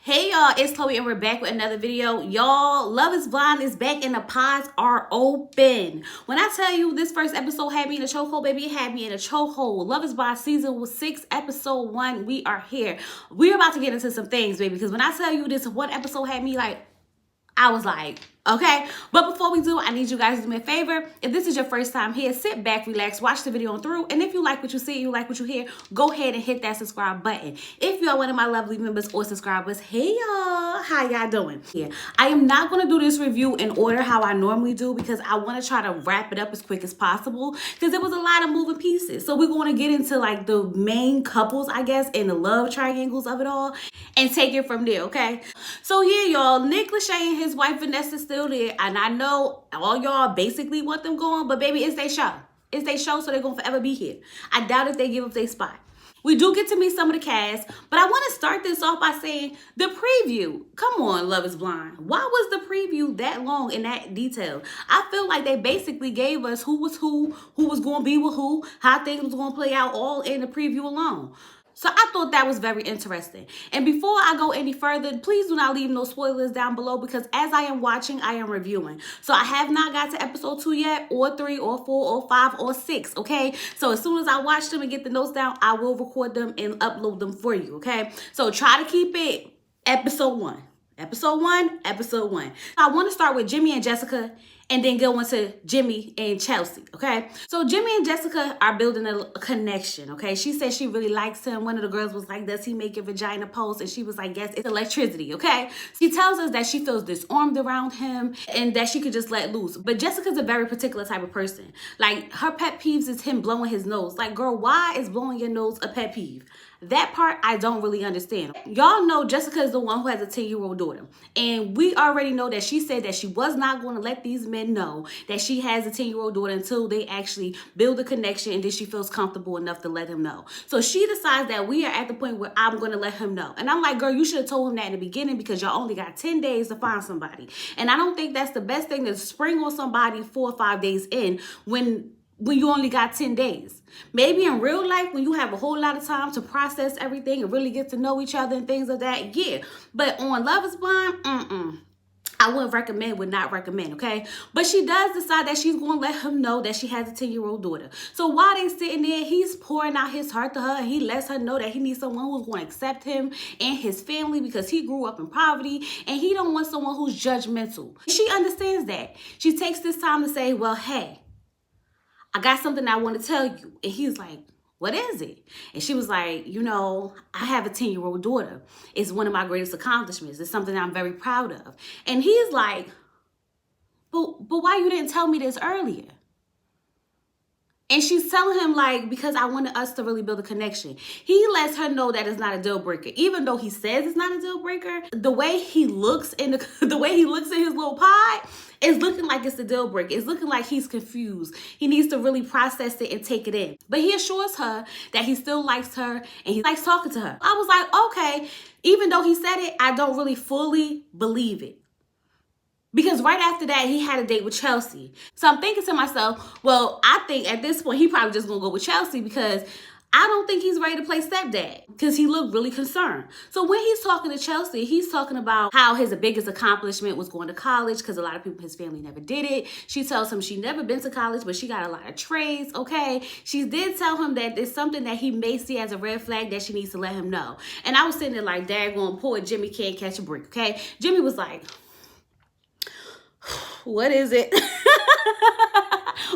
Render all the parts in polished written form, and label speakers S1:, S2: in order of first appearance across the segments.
S1: Hey y'all, it's Chloe and we're back with another video. Y'all, Love is Blind is back and the pods are open. When I tell you this first episode had me in a chokehold, baby, it had me in a chokehold. Love is Blind season 6, episode 1, we are here. We're about to get into some things, baby, because when I tell you this one episode had me like, I was like, okay. But before we do, I need you guys to do me a favor. If this is your first time here, sit back, relax, watch the video on through. And if you like what you see, you like what you hear, go ahead and hit that subscribe button. If you are one of my lovely members or subscribers, hey y'all, how y'all doing? Yeah, I am not going to do this review in order how I normally do because I want to try to wrap it up as quick as possible because there was a lot of moving pieces. So we're going to get into like the main couples, I guess, and the love triangles of it all and take it from there, okay? So yeah, y'all, Nick Lachey and his wife Vanessa still there, and I know all y'all basically want them going, but baby, it's their show. It's their show, so they're gonna forever be here. I doubt if they give up their spot. We do get to meet some of the cast, but I want to start this off by saying the preview. Come on, Love is Blind. Why was the preview that long and that detailed? I feel like they basically gave us who was going to be with who, how things was going to play out all in the preview alone. So I thought that was very interesting. And before I go any further, please do not leave no spoilers down below because as I am watching, I am reviewing. So I have not got to episode 2 yet, or 3, or 4, or 5, or 6, okay? So as soon as I watch them and get the notes down, I will record them and upload them for you, okay? So try to keep it episode 1. Episode 1, episode 1. I want to start with Jimmy and Jessica and then go into Jimmy and Chelsea, okay? So Jimmy and Jessica are building a connection, okay? She said she really likes him. One of the girls was like, does he make your vagina pulse? And she was like, yes, it's electricity, okay? She tells us that she feels disarmed around him and that she could just let loose. But Jessica's a very particular type of person. Like, her pet peeves is him blowing his nose. Like, girl, why is blowing your nose a pet peeve? That part I don't really understand. Y'all know Jessica is the one who has a 10-year-old daughter. And we already know that she said that she was not going to let these men know that she has a 10-year-old daughter until they actually build a connection and then she feels comfortable enough to let him know. So she decides that we are at the point where I'm going to let him know. And I'm like, girl, you should have told him that in the beginning because y'all only got 10 days to find somebody. And I don't think that's the best thing to spring on somebody 4 or 5 days in when you only got 10 days. Maybe in real life, when you have a whole lot of time to process everything and really get to know each other and things of that, yeah. But on Love is Blind, I would not recommend, okay? But she does decide that she's going to let him know that she has a 10-year-old daughter. So while they sitting there, he's pouring out his heart to her and he lets her know that he needs someone who's going to accept him and his family because he grew up in poverty and he don't want someone who's judgmental. She understands that. She takes this time to say, well, hey, I got something I want to tell you. And he's like, what is it? And she was like, you know, I have a 10-year-old daughter. It's one of my greatest accomplishments. It's something I'm very proud of. And he's like, but why you didn't tell me this earlier? And she's telling him, like, because I wanted us to really build a connection. He lets her know that it's not a deal breaker. Even though he says it's not a deal breaker, the way he looks in the way he looks in his little pod is looking like it's a deal breaker. It's looking like he's confused. He needs to really process it and take it in. But he assures her that he still likes her and he likes talking to her. I was like, okay, even though he said it, I don't really fully believe it. Because right after that, he had a date with Chelsea. So I'm thinking to myself, well, I think at this point, he probably just going to go with Chelsea because I don't think he's ready to play stepdad because he looked really concerned. So when he's talking to Chelsea, he's talking about how his biggest accomplishment was going to college because a lot of people in his family never did it. She tells him she never been to college, but she got a lot of trades, okay? She did tell him that it's something that he may see as a red flag that she needs to let him know. And I was sitting there like, daggone, poor Jimmy can't catch a break, okay? Jimmy was like, what is it?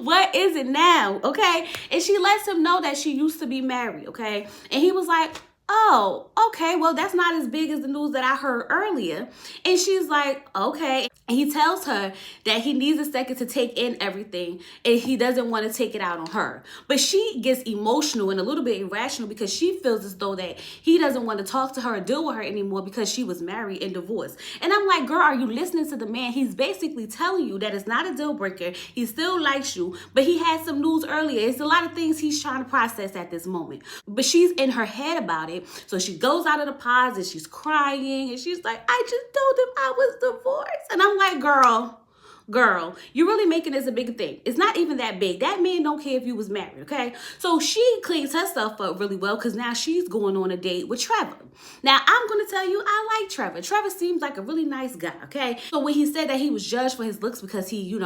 S1: What is it now? Okay. And she lets him know that she used to be married. Okay. And he was like, oh, okay, well, that's not as big as the news that I heard earlier. And she's like, okay. And he tells her that he needs a second to take in everything and he doesn't want to take it out on her. But she gets emotional and a little bit irrational because she feels as though that he doesn't want to talk to her or deal with her anymore because she was married and divorced. And I'm like, girl, are you listening to the man? He's basically telling you that it's not a deal breaker. He still likes you, but he had some news earlier. It's a lot of things he's trying to process at this moment. But she's in her head about it. So she goes out of the pods and she's crying and she's like, I just told him I was divorced. And I'm like, girl, Girl, you're really making this a big thing. It's not even that big. That man don't care if you was married, okay? So she cleans herself up really well because now she's going on a date with Trevor. Now, I'm going to tell you, I like Trevor. Trevor seems like a really nice guy, okay? So when he said that he was judged for his looks because he,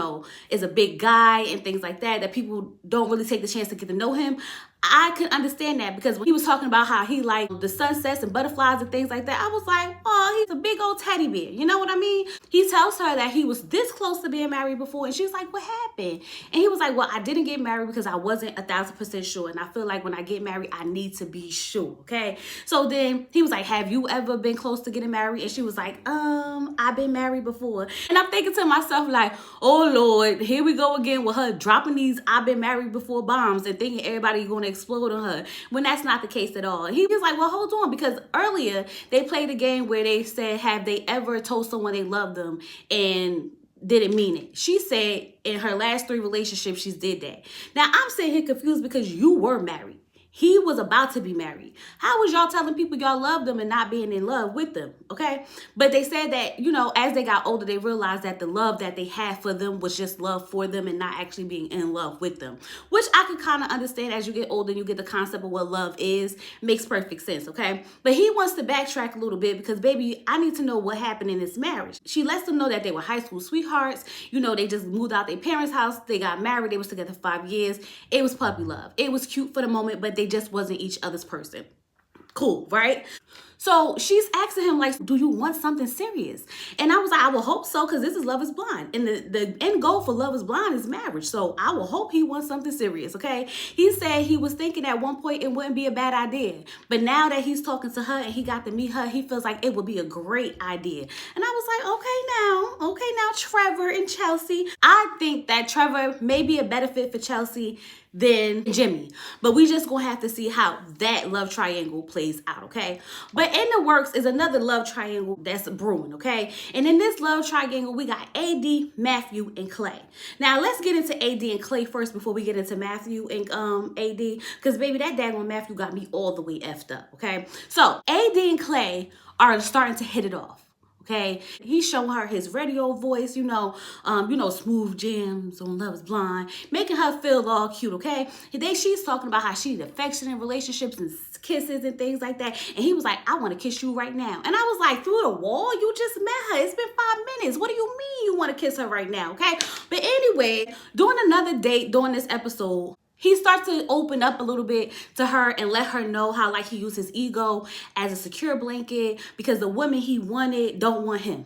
S1: is a big guy and things like that, that people don't really take the chance to get to know him, I could understand that, because when he was talking about how he liked the sunsets and butterflies and things like that, I was like, oh, he's a big old teddy bear. You know what I mean? He tells her that he was this close to being married before, and she's like, what happened? And he was like, well, I didn't get married because I wasn't 1,000% sure, and I feel like when I get married, I need to be sure, okay? So then he was like, have you ever been close to getting married? And she was like, I've been married before. And I'm thinking to myself like, oh Lord, here we go again with her dropping these I've been married before bombs and thinking everybody going to explode on her, when that's not the case at all. And he was like, well, hold on, because earlier they played a game where they said, have they ever told someone they loved them and didn't mean it? She said in her last 3 relationships, she's did that. Now I'm sitting here confused because you were married. He was about to be married. How was y'all telling people y'all loved them and not being in love with them, okay? But they said that, as they got older, they realized that the love that they had for them was just love for them and not actually being in love with them, which I could kind of understand. As you get older and you get the concept of what love is, makes perfect sense, okay? But he wants to backtrack a little bit because, baby, I need to know what happened in this marriage. She lets them know that they were high school sweethearts. They just moved out their parents' house. They got married. They was together 5 years. It was puppy love. It was cute for the moment, but they just wasn't each other's person. Cool, right? So she's asking him, like, do you want something serious? And I was like, I will hope so, because this is Love is Blind. And the end goal for Love is Blind is marriage. So I will hope he wants something serious, okay? He said he was thinking at one point it wouldn't be a bad idea. But now that he's talking to her and he got to meet her, he feels like it would be a great idea. And I was like, okay now, Trevor and Chelsea. I think that Trevor may be a better fit for Chelsea than Jimmy. But we just gonna have to see how that love triangle plays out, okay? But in the works is another love triangle that's brewing, okay? And in this love triangle, we got AD, Matthew, and Clay. Now, let's get into AD and Clay first before we get into Matthew and AD, because, baby, that daggone Matthew got me all the way effed up, okay? So, AD and Clay are starting to hit it off. Okay, he's showing her his radio voice, smooth jams on Love is Blind, making her feel all cute, okay? She's talking about how she needs affection in relationships and kisses and things like that. And he was like, I want to kiss you right now. And I was like, through the wall? You just met her. It's been 5 minutes. What do you mean you want to kiss her right now, okay? But anyway, during another date, during this episode, he starts to open up a little bit to her and let her know how, like, he used his ego as a secure blanket because the women he wanted don't want him.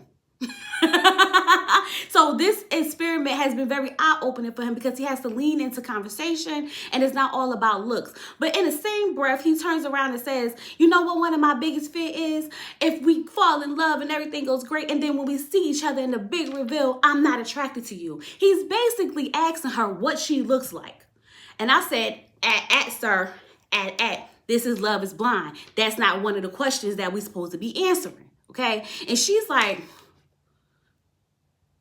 S1: So this experiment has been very eye-opening for him because he has to lean into conversation and it's not all about looks. But in the same breath, he turns around and says, you know what one of my biggest fear is? If we fall in love and everything goes great, and then when we see each other in the big reveal, I'm not attracted to you. He's basically asking her what she looks like. And I said, sir, this is Love is Blind. That's not one of the questions that we're supposed to be answering, okay? And she's like,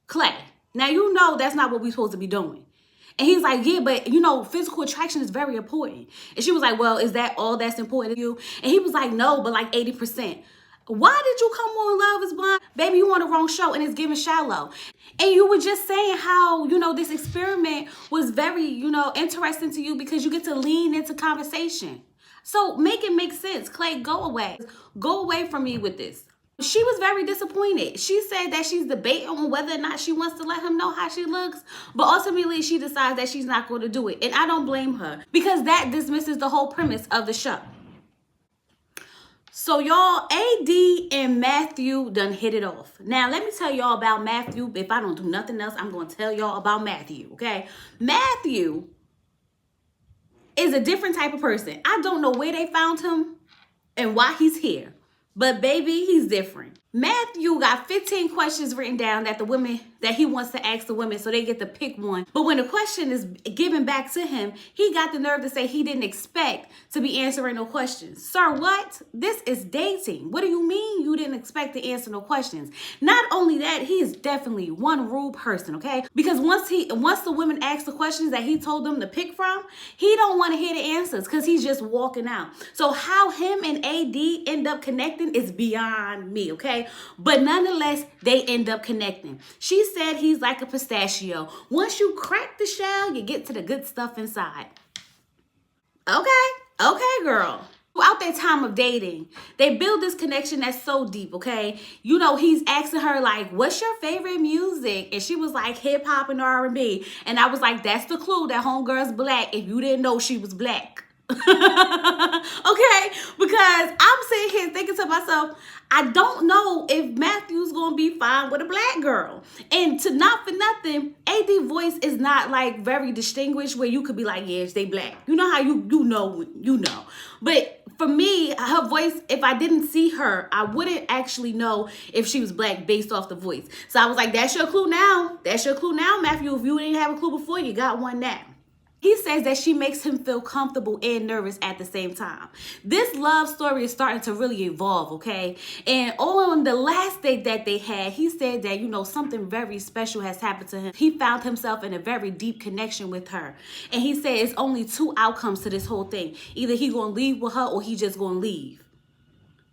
S1: Clay, now that's not what we're supposed to be doing. And he's like, yeah, but physical attraction is very important. And she was like, well, is that all that's important to you? And he was like, no, but like 80%. Why did you come on Love is Blind? Baby, you on the wrong show and it's giving shallow. And you were just saying how, this experiment was very, interesting to you because you get to lean into conversation. So make it make sense. Clay, go away. Go away from me with this. She was very disappointed. She said that she's debating on whether or not she wants to let him know how she looks. But ultimately, she decides that she's not going to do it. And I don't blame her because that dismisses the whole premise of the show. So y'all, AD and Matthew done hit it off. Now, let me tell y'all about Matthew. If I don't do nothing else, I'm going to tell y'all about Matthew, okay? Matthew is a different type of person. I don't know where they found him and why he's here. But baby, he's different. Matthew got 15 questions written down that he wants to ask the women so they get to pick one. But when the question is given back to him, he got the nerve to say he didn't expect to be answering no questions. Sir, what? This is dating. What do you mean you didn't expect to answer no questions. Not only that, he is definitely one rude person, okay? Because once the women ask the questions that he told them to pick from, he don't want to hear the answers because he's just walking out. So how him and AD end up connecting is beyond me, okay? But nonetheless, they end up connecting. She said he's like a pistachio. Once you crack the shell, you get to the good stuff inside. Okay, girl. Throughout their time of dating, they build this connection that's so deep, okay? You know, he's asking her, like, what's your favorite music? And she was like, hip hop and R&B. And I was like, that's the clue that homegirl's black if you didn't know she was black. Okay? Because I'm sitting here thinking to myself, I don't know if Matthew's gonna be fine with a black girl. And to not for nothing, AD voice is not like very distinguished where you could be like, yes, they black. You know how you know. But for me, her voice, if I didn't see her, I wouldn't actually know if she was black based off the voice. So I was like, that's your clue now. That's your clue now, Matthew. If you didn't have a clue before, you got one now. He says that she makes him feel comfortable and nervous at the same time. This love story is starting to really evolve, okay? And on the last date that they had, he said that, you know, something very special has happened to him. He found himself in a very deep connection with her. And he said it's only two outcomes to this whole thing. Either he gonna leave with her or he just gonna leave.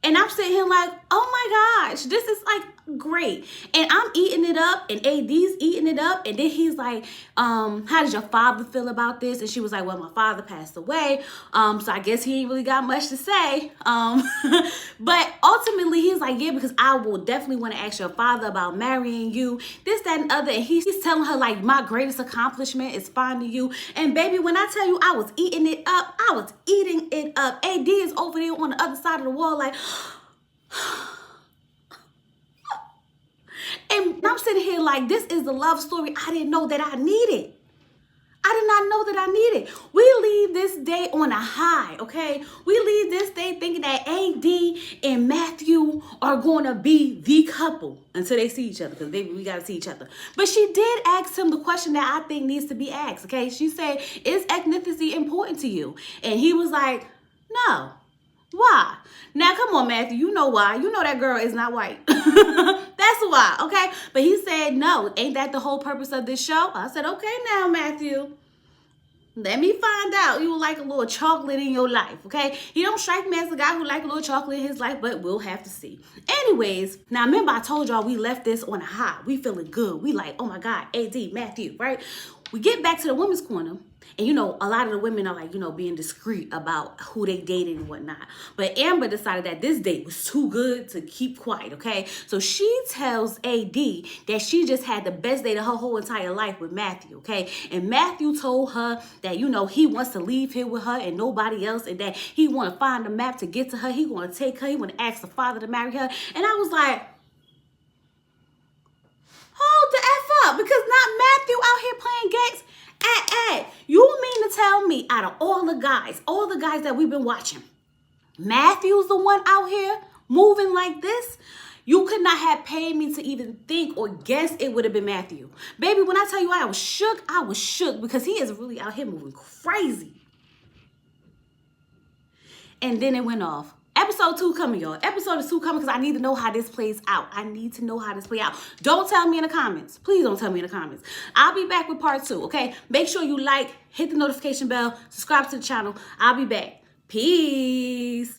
S1: And I'm sitting here like, oh my gosh, this is like great. And I'm eating it up and AD's eating it up. And then he's like, how does your father feel about this? And she was like, well, my father passed away. So I guess he ain't really got much to say. But ultimately he's like, yeah, because I will definitely want to ask your father about marrying you, this, that, and other. And he's telling her like, my greatest accomplishment is finding you. And baby, when I tell you I was eating it up, I was eating it up. AD is over there on the other side of the wall like, and I'm sitting here like, this is the love story I didn't know that I needed. I did not know that I needed. We leave this day on a high, okay? We leave this day thinking that AD and Matthew are going to be the couple until they see each other, because baby, we got to see each other. But she did ask him the question that I think needs to be asked, okay? She said, is ethnicity important to you? And he was like, no. Why? Now, come on, Matthew. You know why. You know that girl is not white. That's why, okay? But he said, no, ain't that the whole purpose of this show? I said, okay now, Matthew. Let me find out. You would like a little chocolate in your life, okay? He don't strike me as a guy who like a little chocolate in his life, but we'll have to see. Anyways, now remember I told y'all we left this on a high. We feeling good. We like, oh my God, AD, Matthew, right? We get back to the women's corner. And, you know, a lot of the women are like, you know, being discreet about who they dated and whatnot. But Amber decided that this date was too good to keep quiet, okay? So she tells AD that she just had the best date of her whole entire life with Matthew, okay? And Matthew told her that, you know, he wants to leave here with her and nobody else, and that he want to find a map to get to her. He want to take her. He want to ask the father to marry her. And I was like, hold the F up, because not Matthew out here playing games. You mean to tell me out of all the guys that we've been watching, Matthew's the one out here moving like this? You could not have paid me to even think or guess it would have been Matthew. Baby, when I tell you I was shook because he is really out here moving crazy. And then it went off. Episode 2 coming, y'all. Episode 2 coming because I need to know how this plays out. I need to know how this plays out. Don't tell me in the comments. Please don't tell me in the comments. I'll be back with part 2, okay? Make sure you like, hit the notification bell, subscribe to the channel. I'll be back. Peace.